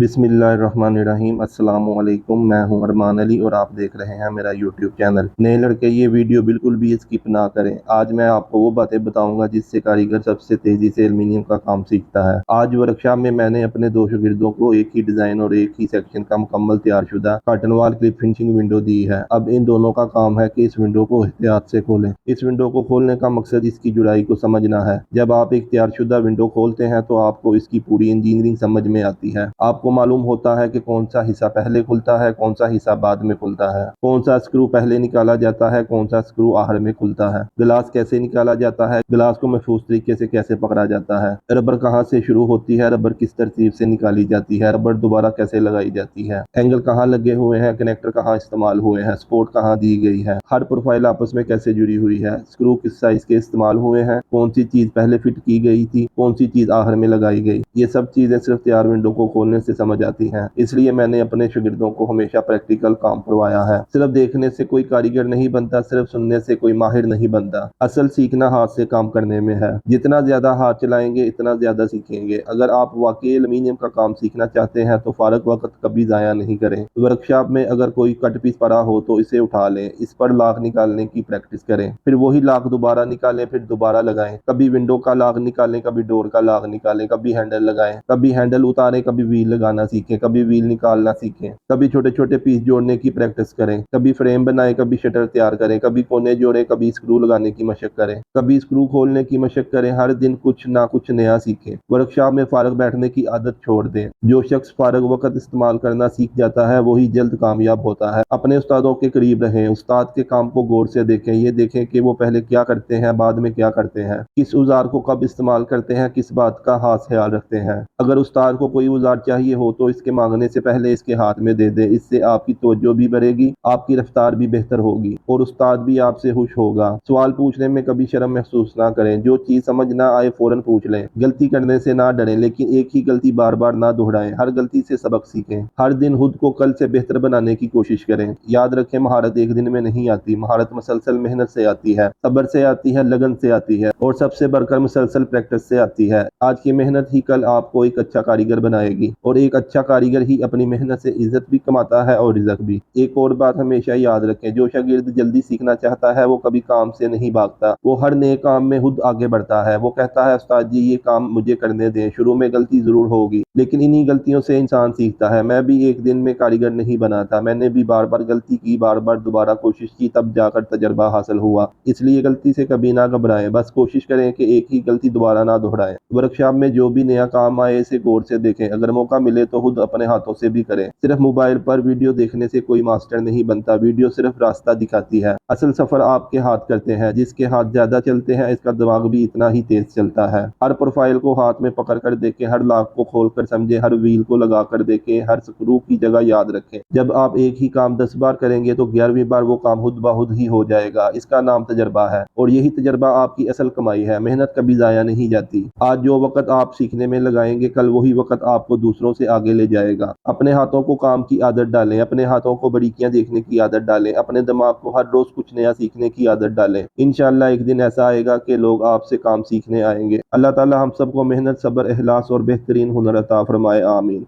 بسم اللہ الرحمن الرحیم۔ السلام علیکم، میں ہوں ارمان علی اور آپ دیکھ رہے ہیں میرا یوٹیوب چینل۔ نئے لڑکے یہ ویڈیو بالکل بھی اسکپ نہ کریں۔ آج میں آپ کو وہ باتیں بتاؤں گا جس سے کاریگر سب سے تیزی سے ایلومینیم کا کام سیکھتا ہے۔ آج ورکشاپ میں نے اپنے دو شاگردوں کو ایک ہی ڈیزائن اور ایک ہی سیکشن کا مکمل تیار شدہ کارٹن وال کلپ فنشنگ ونڈو دی ہے۔ اب ان دونوں کا کام ہے کہ اس ونڈو کو احتیاط سے کھولیں۔ اس ونڈو کو کھولنے کا مقصد اس کی جڑائی کو سمجھنا ہے۔ جب آپ ایک تیار شدہ ونڈو کھولتے ہیں تو آپ کو اس کی پوری انجینئرنگ سمجھ میں آتی ہے۔ آپ کو معلوم ہوتا ہے کہ کون سا حصہ پہلے کھلتا ہے، کون سا حصہ بعد میں کھلتا ہے، کون سا اسکرو پہلے نکالا جاتا ہے، کون سا اسکرو آخر میں کھلتا ہے، گلاس کیسے نکالا جاتا ہے، گلاس کو محفوظ طریقے سے کیسے پکڑا جاتا ہے، ربر کہاں سے شروع ہوتی ہے، ربر کس ترتیب سے نکالی جاتی ہے، ربر دوبارہ کیسے لگائی جاتی ہے، اینگل کہاں لگے ہوئے ہیں، کنیکٹر کہاں استعمال ہوئے ہیں، سپورٹ کہاں دی گئی ہے، ہر پروفائل آپس میں کیسے جڑی ہوئی ہے، اسکرو کس سائز کے استعمال ہوئے ہیں، کون سی چیز پہلے فٹ کی گئی تھی، کون سی چیز آخر میں لگائی گئی۔ یہ سب چیزیں صرف تیار ونڈو کو کھولنے سے سمجھ آتی ہیں۔ اس لیے میں نے اپنے شاگردوں کو ہمیشہ پریکٹیکل کام کروایا ہے۔ صرف دیکھنے سے کوئی کاریگر نہیں بنتا، صرف سننے سے کوئی ماہر نہیں بنتا۔ اصل سیکھنا ہاتھ سے کام کرنے میں ہے۔ جتنا زیادہ ہاتھ چلائیں گے اتنا زیادہ سیکھیں گے۔ اگر آپ واقعی ایلومینیم کا کام سیکھنا چاہتے ہیں تو فارغ وقت کبھی ضائع نہیں کریں۔ ورکشاپ میں اگر کوئی کٹ پیس پڑا ہو تو اسے اٹھا لیں، اس پر لاک نکالنے کی پریکٹس کریں، پھر وہی لاک دوبارہ نکالیں، پھر دوبارہ لگائیں۔ کبھی ونڈو کا لاک نکالیں، کبھی ڈور کا لاک نکالیں، کبھی ہینڈل لگائیں، کبھی ہینڈل اتاریں، کبھی ویل لگانا سیکھیں، کبھی ویل نکالنا سیکھیں، کبھی چھوٹے چھوٹے پیس جوڑنے کی پریکٹس کریں، کبھی فریم بنائیں، کبھی شٹر تیار کریں، کبھی کونے جوڑیں، کبھی اسکرو لگانے کی مشق کریں، کبھی اسکرو کھولنے کی مشق کریں۔ ہر دن کچھ نہ کچھ نیا سیکھیں۔ ورکشاپ میں فارغ بیٹھنے کی عادت چھوڑ دیں۔ جو شخص فارغ وقت استعمال کرنا سیکھ جاتا ہے وہی جلد کامیاب ہوتا ہے۔ اپنے استادوں کے قریب رہیں، استاد کے کام کو غور سے دیکھیں۔ یہ دیکھیں کہ وہ پہلے کیا کرتے ہیں، بعد میں کیا کرتے ہیں، کس اوزار کو کب استعمال کرتے ہیں، کس بات کا خاص خیال رکھتے ہیں۔ اگر استاد کو کوئی اوزار چاہیے ہو تو اس کے مانگنے سے پہلے اس کے ہاتھ میں دے دیں۔ اس سے آپ کی توجہ بھی بڑھے گی، آپ کی رفتار بھی بہتر ہوگی اور استاد بھی آپ سے خوش ہوگا۔ سوال پوچھنے میں کبھی شرم محسوس نہ کریں۔ جو چیز سمجھ نہ آئے فوراً پوچھ لیں۔ غلطی کرنے سے نہ ڈریں، لیکن ایک ہی غلطی بار بار نہ دہرائیں۔ ہر غلطی سے سبق سیکھیں۔ ہر دن خود کو کل سے بہتر بنانے کی کوشش کریں۔ یاد رکھیں، مہارت ایک دن میں نہیں آتی، مہارت مسلسل محنت سے آتی ہے، صبر سے آتی ہے، لگن سے آتی ہے اور سب سے بڑھ کر مسلسل پریکٹس سے آتی ہے۔ آج کی محنت ہی کل آپ کو ایک اچھا کاریگر بنائے گی اور ایک اچھا کاریگر ہی اپنی محنت سے عزت بھی کماتا ہے اور رزق بھی۔ ایک اور بات ہمیشہ یاد رکھیں، جو شاگرد جلدی سیکھنا چاہتا ہے وہ کبھی کام سے نہیں بھاگتا، وہ ہر نئے کام میں خود آگے بڑھتا ہے۔ وہ کہتا ہے استاد جی یہ کام مجھے کرنے دیں، شروع میں غلطی ضرور ہوگی لیکن انہی غلطیوں سے انسان سیکھتا ہے۔ میں بھی ایک دن میں کاریگر نہیں بنا تھا، میں نے بھی بار بار غلطی کی، بار بار دوبارہ کوشش کی، تب جا کر تجربہ حاصل ہوا۔ اس لیے غلطی سے کبھی نہ گھبرائیں، بس کوشش کریں کہ ایک ہی غلطی دوبارہ نہ دہرائیں۔ ورکشاپ میں جو بھی نیا کام آئے اسے غور سے دیکھیں، اگر موقع ملے تو خود اپنے ہاتھوں سے بھی کریں۔ صرف موبائل پر ویڈیو دیکھنے سے کوئی ماسٹر نہیں بنتا، ویڈیو صرف راستہ دکھاتی ہے، اصل سفر آپ کے ہاتھ کرتے ہیں۔ جس کے ہاتھ زیادہ چلتے ہیں اس کا دماغ بھی اتنا ہی تیز چلتا ہے۔ ہر پروفائل کو ہاتھ میں پکڑ کر دیکھیں، ہر لاک کو کھول کر سمجھیں، ہر ویل کو لگا کر دیکھیں، ہر سکرو کی جگہ یاد رکھیں۔ جب آپ ایک ہی کام 10 بار کریں گے تو 11ویں بار وہ کام خود بخود ہی ہو جائے گا۔ اس کا نام تجربہ ہے اور یہی تجربہ آپ کی اصل کمائی ہے۔ محنت کبھی ضائع نہیں جاتی۔ آج جو وقت آپ سیکھنے میں لگائیں گے کل وہی وقت آپ کو دوسروں سے آگے لے جائے گا۔ اپنے ہاتھوں کو کام کی عادت ڈالیں، اپنے ہاتھوں کو باریکیاں دیکھنے کی عادت ڈالیں، اپنے دماغ کو ہر روز کچھ نیا سیکھنے کی عادت ڈالیں۔ انشاءاللہ ایک دن ایسا آئے گا کہ لوگ آپ سے کام سیکھنے آئیں گے۔ اللہ تعالی ہم سب کو محنت، صبر، اخلاص اور بہترین ہنر عطا فرمائے، آمین۔